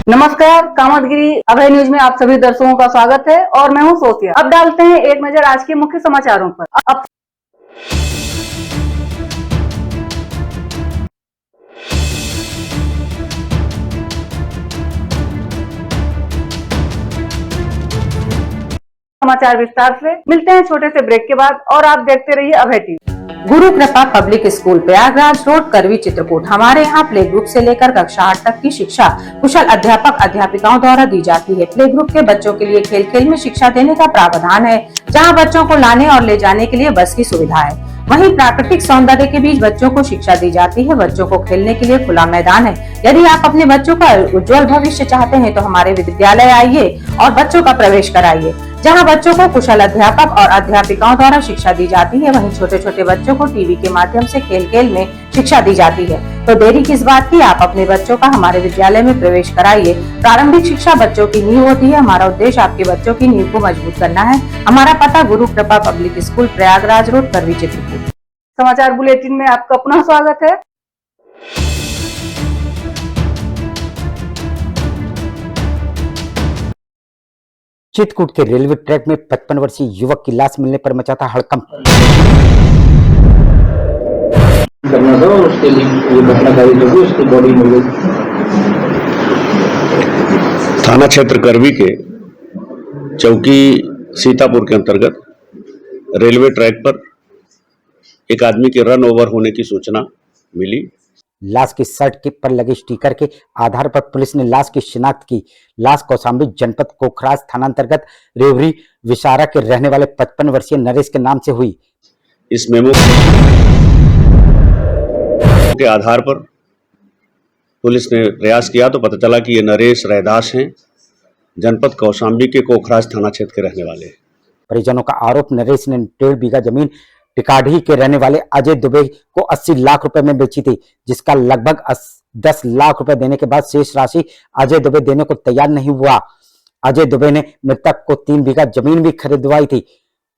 नमस्कार, कामतगिरी अभय न्यूज में आप सभी दर्शकों का स्वागत है और मैं हूं सोफिया। अब डालते हैं एक नजर आज के मुख्य समाचारों पर। अब समाचार विस्तार से मिलते हैं छोटे से ब्रेक के बाद और आप देखते रहिए अभय टीवी। गुरु कृपा पब्लिक स्कूल प्रयागराज रोड करवी चित्रकूट। हमारे यहाँ प्ले ग्रुप से लेकर कक्षा 8 तक की शिक्षा कुशल अध्यापक अध्यापिकाओं द्वारा दी जाती है। प्ले ग्रुप के बच्चों के लिए खेल खेल में शिक्षा देने का प्रावधान है, जहाँ बच्चों को लाने और ले जाने के लिए बस की सुविधा है। वहीं प्राकृतिक सौंदर्य के बीच बच्चों को शिक्षा दी जाती है। बच्चों को खेलने के लिए खुला मैदान है। यदि आप अपने बच्चों का उज्जवल भविष्य चाहते हैं तो हमारे विद्यालय आइए और बच्चों का प्रवेश कराइए, जहां बच्चों को कुशल अध्यापक और अध्यापिकाओं द्वारा शिक्षा दी जाती है। वहीं छोटे छोटे बच्चों को टीवी के माध्यम से खेल खेल में शिक्षा दी जाती है। तो देरी किस बात की, आप अपने बच्चों का हमारे विद्यालय में प्रवेश कराइए। प्रारंभिक शिक्षा बच्चों की नींव होती है। हमारा उद्देश्य आपके बच्चों की नींव को मजबूत करना है। हमारा पता गुरु कृपा पब्लिक स्कूल प्रयागराज रोड करवी चित्रकूट। समाचार बुलेटिन में आपका पुनः स्वागत है। चित्रकूट के रेलवे ट्रैक में 55 वर्षीय युवक की लाश मिलने पर मचा था हड़कंप। करना था और उसके लिए ये घटनाकारी जो हुई उसकी बॉडी मिल गई। थाना क्षेत्र करवी के चौकी सीतापुर के अंतर्गत रेलवे ट्रैक पर एक आदमी के रन ओवर होने की सूचना मिली। लाश की शर्ट के पर लगे स्टिकर के आधार पर पुलिस ने लाश की शिनाख्त की। लाश कौशाम्बी जनपद कोखराज थाना अंतर्गत रेवरी विसारा के रहने वाले 55 वर्षीय नरेश के नाम से हुई। इस मेमो के आधार पर पुलिस ने प्रयास किया तो पता चला कि ये नरेश रैदास हैं, जनपद कौशाम्बी के कोखराज थाना क्षेत्र के रहने वाले। परिजनों का आरोप, नरेश ने 1.5 बीघा जमीन टिकाढ़ी के रहने वाले अजय दुबे को 80 लाख रुपए में बेची थी, जिसका लगभग 10 लाख रुपए देने के बाद शेष राशि अजय दुबे देने को तैयार नहीं हुआ। अजय दुबे ने मृतक को 3 बीघा जमीन भी खरीदवाई थी,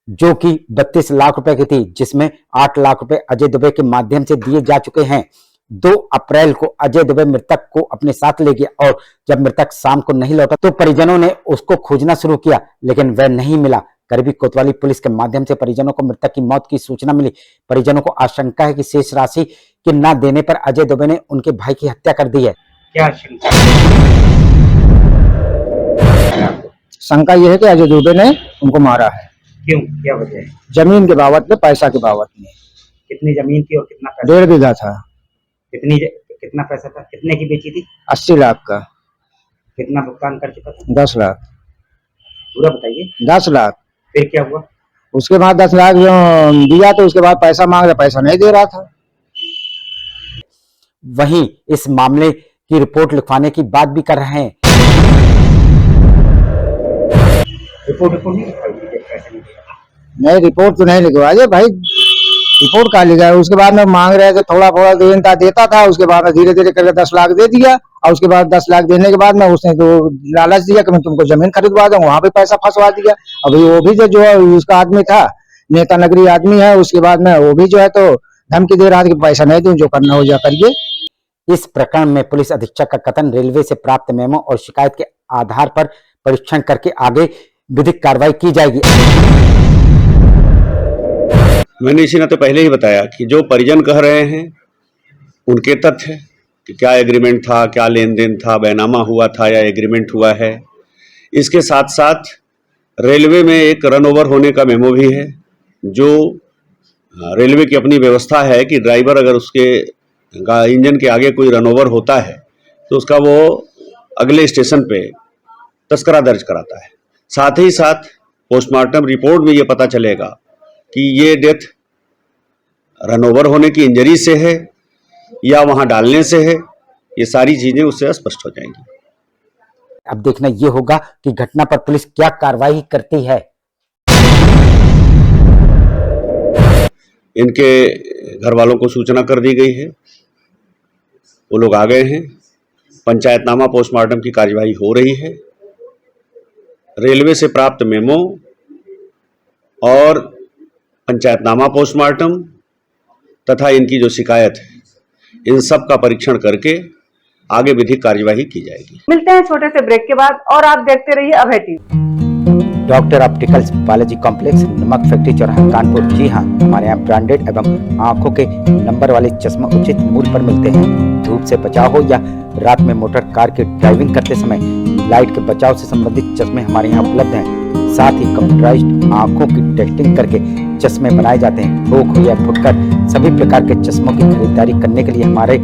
जो कि 32 लाख रुपए की थी, जिसमें 8 लाख रुपए अजय दुबे के माध्यम से दिए जा चुके हैं। 2 अप्रैल को अजय दुबे मृतक को अपने साथ ले गया और जब मृतक शाम को नहीं लौटा तो परिजनों ने उसको खोजना शुरू किया, लेकिन वह नहीं मिला। करवी कोतवाली पुलिस के माध्यम से परिजनों को मृतक की मौत की सूचना मिली। परिजनों को आशंका है कि शेष राशि के न देने पर अजय दुबे ने उनके भाई की हत्या कर दी है। क्या शंका यह है कि अजय दुबे ने उनको मारा है। क्यों, क्या वजह है? जमीन के बाबत में, पैसा के बाबत में। कितनी जमीन थी और कितना पैसा? 1.5 बीघा था। कितना पैसा था? कितने की बेची थी? 80 लाख का। कितना भुगतान कर चुका था? 10 लाख। पूरा बताइए। 10 लाख। फिर क्या हुआ? उसके बाद 10 लाख जो दिया तो उसके बाद पैसा मांग रहा, पैसा नहीं दे रहा था। वहीं इस मामले की रिपोर्ट लिखवाने की बात भी कर रहे हैं। रिपोर्ट नहीं लिखवाई थी, पैसा नहीं दिया। नहीं, रिपोर्ट तो नहीं लिखवाई भाई, रिपोर्ट कहाँ लिखा है? उसके बाद में मांग रहे थे, थोड़ा थोड़ा देता था, उसके बाद में धीरे धीरे करके 10 लाख दे दिया और उसके बाद 10 लाख देने के बाद में उसने तो लालच दिया कि मैं तुमको जमीन खरीदवा दूंगा, वहां पे पैसा फंसवा दिया। अभी वो भी जो है उसका आदमी था, नेता नगरी आदमी है, उसके बाद में वो भी जो है तो धमकी दे रहा था कि पैसा नहीं दूं, जो करना हो जा करिए। इस प्रकरण में पुलिस अधीक्षक का कथन, रेलवे से प्राप्त मेमो और शिकायत के आधार पर परीक्षण करके आगे विधिक कार्रवाई की जाएगी। मैंने इसी नाते पहले ही बताया कि जो परिजन कह रहे हैं उनके तथ्य कि क्या एग्रीमेंट था, क्या लेन देन था, बैनामा हुआ था या एग्रीमेंट हुआ है। इसके साथ साथ रेलवे में एक रन ओवर होने का मेमो भी है, जो रेलवे की अपनी व्यवस्था है कि ड्राइवर अगर उसके इंजन के आगे कोई रन ओवर होता है तो उसका वो अगले स्टेशन पे तस्करा दर्ज कराता है। साथ ही साथ पोस्टमार्टम रिपोर्ट में ये पता चलेगा कि ये डेथ रन ओवर होने की इंजरी से है या वहां डालने से है। ये सारी चीजें उससे स्पष्ट हो जाएंगी। अब देखना ये होगा कि घटना पर पुलिस क्या कार्रवाई करती है। इनके घर वालों को सूचना कर दी गई है, वो लोग आ गए हैं। पंचायतनामा पोस्टमार्टम की कार्यवाही हो रही है। रेलवे से प्राप्त मेमो और पंचायतनामा पोस्टमार्टम तथा इनकी जो शिकायत है, इन सब का परीक्षण करके आगे विधिक कार्यवाही की जाएगी। मिलते हैं छोटे से ब्रेक के बाद और आप देखते रहिए Abhay TV. Doctor opticals Balaji complex, नमक फैक्ट्री चौराहा, कानपुर। जी हाँ, हमारे यहाँ ब्रांडेड एवं आंखों के नंबर वाले चश्मे उचित मूल्य पर मिलते हैं। धूप से बचाव हो या रात में मोटर कार की ड्राइविंग करते समय लाइट के बचाव से संबंधित चश्मे हमारे यहाँ उपलब्ध हैं। साथ ही कंप्यूटराइज्ड आंखों की टेस्टिंग करके चश्मे बनाए जाते हैं। थोक हो या फुटकर सभी प्रकार के चश्मों की खरीदारी करने के लिए हमारे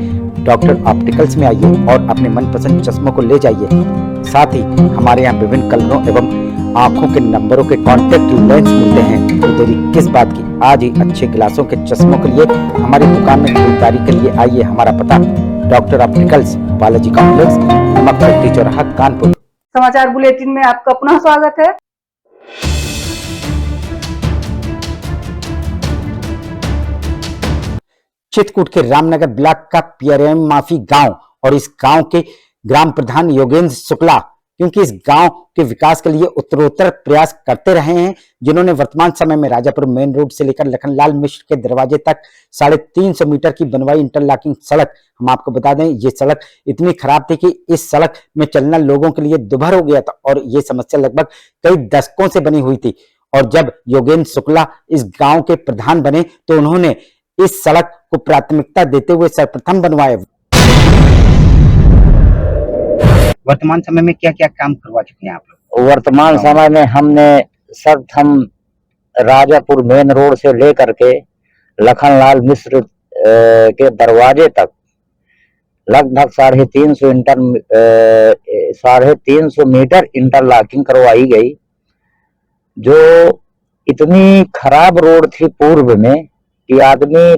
डॉक्टर ऑप्टिकल्स में आइए और अपने मनपसंद चश्मों को ले जाइए। साथ ही हमारे यहाँ विभिन्न कलरों एवं आंखों के नंबरों के कॉन्टेक्ट लेंस मिलते हैं। तो देरी किस बात की, आज ही अच्छे गिलासों के चश्मों के लिए हमारी दुकान में खरीदारी के लिए आइए। हमारा पता डॉक्टर ऑप्टिकल्स बालाजी कॉम्प्लेक्स, नमक फैक्ट्री चौराहा, कानपुर। समाचार बुलेटिन में आपका पुनः स्वागत है। चित्रकूट के रामनगर ब्लॉक का पीआरएम माफी गांव और इस गांव के ग्राम प्रधान योगेंद्र शुक्ला, क्योंकि इस गांव के विकास के लिए उत्तरोत्तर प्रयास करते रहे हैं, जिन्होंने वर्तमान समय में राजापुर मेन रोड से लेकर लखनलाल मिश्र के दरवाजे तक 350 मीटर की बनवाई इंटरलॉकिंग सड़क। हम आपको बता दें, ये सड़क इतनी खराब थी कि इस सड़क में चलना लोगों के लिए दुभर हो गया था और ये समस्या लगभग कई दशकों से बनी हुई थी। और जब योगेंद्र शुक्ला इस गांव के प्रधान बने तो उन्होंने इस सड़क को प्राथमिकता देते हुए सर्वप्रथम बनवाया। वर्तमान समय में क्या क्या काम करवा चुके हैं आप लोग? वर्तमान समय में हमने सर्वप्रथम राजापुर मेन रोड से लेकर के लखनलाल मिश्र के दरवाजे तक लगभग 350 मीटर इंटरलॉकिंग करवाई गई, जो इतनी खराब रोड थी पूर्व में कि आदमी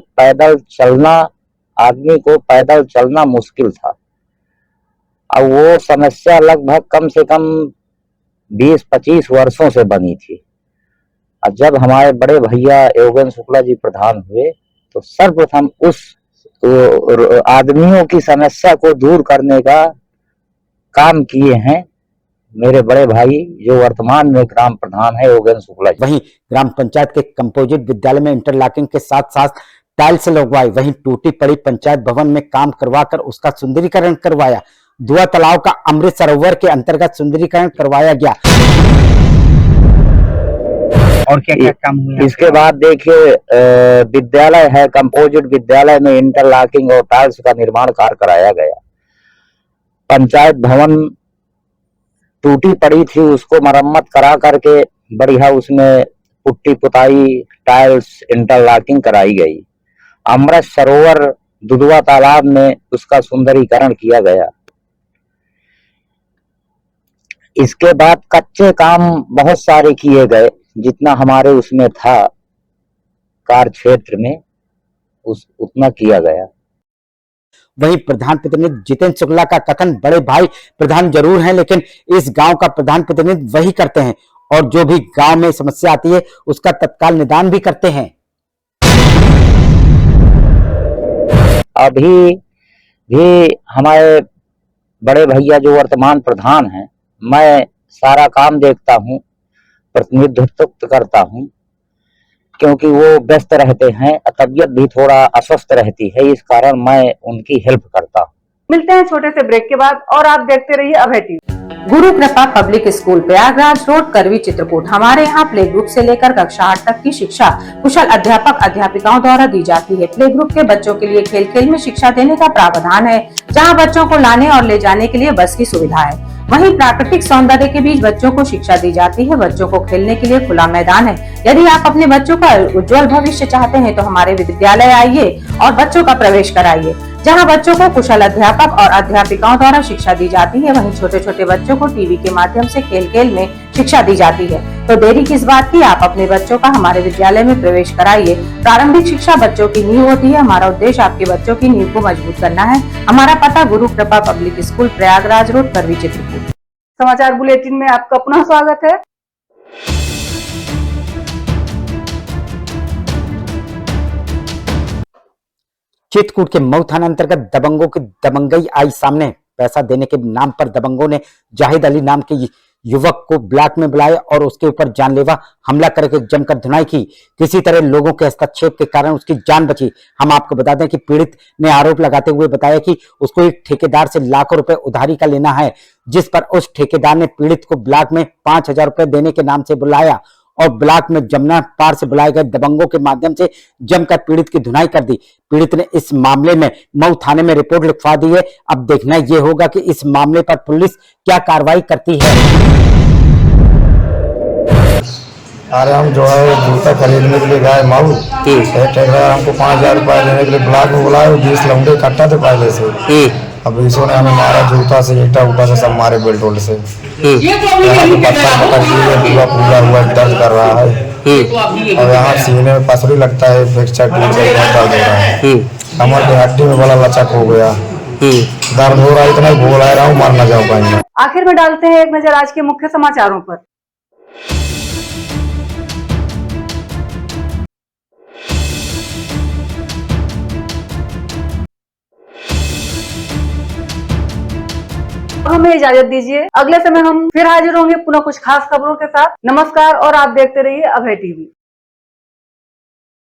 को पैदल चलना मुश्किल था। अब वो समस्या लगभग कम से कम 20-25 वर्षों से बनी थी। अब जब हमारे बड़े भैया योगेंद्र शुक्ला जी प्रधान हुए तो सर्वप्रथम उस आदमियों की समस्या को दूर करने का काम किए हैं मेरे बड़े भाई, जो वर्तमान में ग्राम प्रधान है योगेंद्र शुक्ला जी। वहीं ग्राम पंचायत के कंपोजिट विद्यालय में इंटरलॉकिंग के साथ साथ टाइल्स लगवाई। वहीं टूटी पड़ी पंचायत भवन में काम करवाकर उसका सुंदरीकरण करवाया। दुआ तालाब का अमृत सरोवर के अंतर्गत सुंदरीकरण करवाया गया। और क्या क्या काम हुआ? इसके बाद देखिए, विद्यालय है, कंपोजिट विद्यालय में इंटरलॉकिंग और टाइल्स का निर्माण कार्य कराया गया। पंचायत भवन टूटी पड़ी थी, उसको मरम्मत करा करके बढ़िया उसमें पुट्टी पुताई, टाइल्स, इंटरलॉकिंग कराई गई। अमृत सरोवर दुधवा तालाब में उसका सुंदरीकरण किया गया। इसके बाद कच्चे काम बहुत सारे किए गए, जितना हमारे उसमें था कार्य क्षेत्र में उतना किया गया। वहीं प्रधान प्रतिनिधि जितेंद्र शुक्ला का कथन, बड़े भाई प्रधान जरूर हैं लेकिन इस गांव का प्रधान प्रतिनिधि वही करते हैं और जो भी गांव में समस्या आती है उसका तत्काल निदान भी करते हैं। अभी भी हमारे बड़े भैया जो वर्तमान प्रधान हैं, मैं सारा काम देखता हूँ, प्रतिनिधित्व करता हूँ, क्योंकि वो व्यस्त रहते हैं, तबीयत भी थोड़ा अस्वस्थ रहती है, इस कारण मैं उनकी हेल्प करता हूँ। मिलते हैं छोटे से ब्रेक के बाद और आप देखते रहिए अभय टीवी। गुरु कृपा पब्लिक स्कूल प्रयागराज रोड, करवी, चित्रकूट। हमारे यहाँ प्ले ग्रुप से लेकर कक्षा 8 तक की शिक्षा कुशल अध्यापक अध्यापिकाओं द्वारा दी जाती है। प्ले ग्रुप के बच्चों के लिए खेल खेल में शिक्षा देने का प्रावधान है, जहाँ बच्चों को लाने और ले जाने के लिए बस की सुविधा है। वहीं प्राकृतिक सौंदर्य के बीच बच्चों को शिक्षा दी जाती है। बच्चों को खेलने के लिए खुला मैदान है। यदि आप अपने बच्चों का उज्जवल भविष्य चाहते हैं तो हमारे विद्यालय आइए और बच्चों का प्रवेश कराइए, जहां बच्चों को कुशल अध्यापक और अध्यापिकाओं द्वारा शिक्षा दी जाती है। वहीं छोटे छोटे बच्चों को टीवी के माध्यम से खेल खेल में शिक्षा दी जाती है। तो देरी किस बात की, आप अपने बच्चों का हमारे विद्यालय में प्रवेश कराइए। प्रारंभिक शिक्षा बच्चों की नींव होती है। हमारा उद्देश्य आपके बच्चों की नींव को मजबूत करना है। हमारा पता गुरु कृपा पब्लिक स्कूल प्रयागराज रोड, करवी, चित्रकूट। समाचार बुलेटिन में आपका पुनः स्वागत है। चित्रकूट के मऊ थाना अंतर्गत दबंगों की दबंगई आई सामने। पैसा देने के नाम पर दबंगों ने जाहिद अली नाम के युवक को ब्लॉक में बुलाया और उसके ऊपर जानलेवा हमला करके जमकर धुनाई की। किसी तरह लोगों के हस्तक्षेप के कारण उसकी जान बची। हम आपको बता दें कि पीड़ित ने आरोप लगाते हुए बताया कि उसको एक ठेकेदार से लाखों रुपए उधारी का लेना है, जिस पर उस ठेकेदार ने पीड़ित को ब्लॉक में 5,000 रुपए देने के नाम से बुलाया और ब्लॉक में जमुना पार से बुलाए गए दबंगों के माध्यम से जमकर पीड़ित की धुनाई कर दी। पीड़ित ने इस मामले में मऊ थाने में रिपोर्ट लिखवा दी है। अब देखना यह होगा कि इस मामले पर पुलिस क्या कार्रवाई करती है। अरे हम जो है जूता खरीदने के लिए गए मऊ, ठेकेदार हमको 5,000 रुपए देने के लिए ब्लॉक में बुलाए। 20 लौंडे इकट्ठा थे पहले से। अब इसों ने हमें मारा जूता से, ईटा उटा से सब मारे बेल्टोल से। यहाँ पे पत्थर पूरा पूरा हुआ दर्द कर रहा है और यहाँ सीने में पसरी लगता है, फ्रैक्चर दर्द हो रहा है। कमर की हड्डी में बड़ा लचक हो गया, दर्द हो रहा है, इतना बोल रहा हूँ मर न जाऊँ पाएंगे। आखिर में डालते हैं एक नजर आज के मुख्य समाचारों पर। हमें इजाजत दीजिए, अगले समय हम फिर हाजिर होंगे पुनः कुछ खास खबरों के साथ। नमस्कार और आप देखते रहिए अभय टीवी।